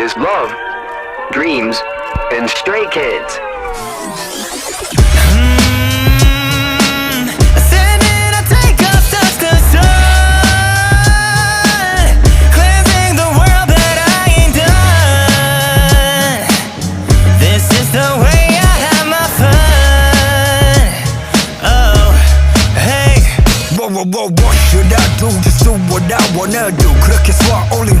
is love, dreams, and stray kids. What should I do? Just do what I wanna do. 그렇게 소화 올린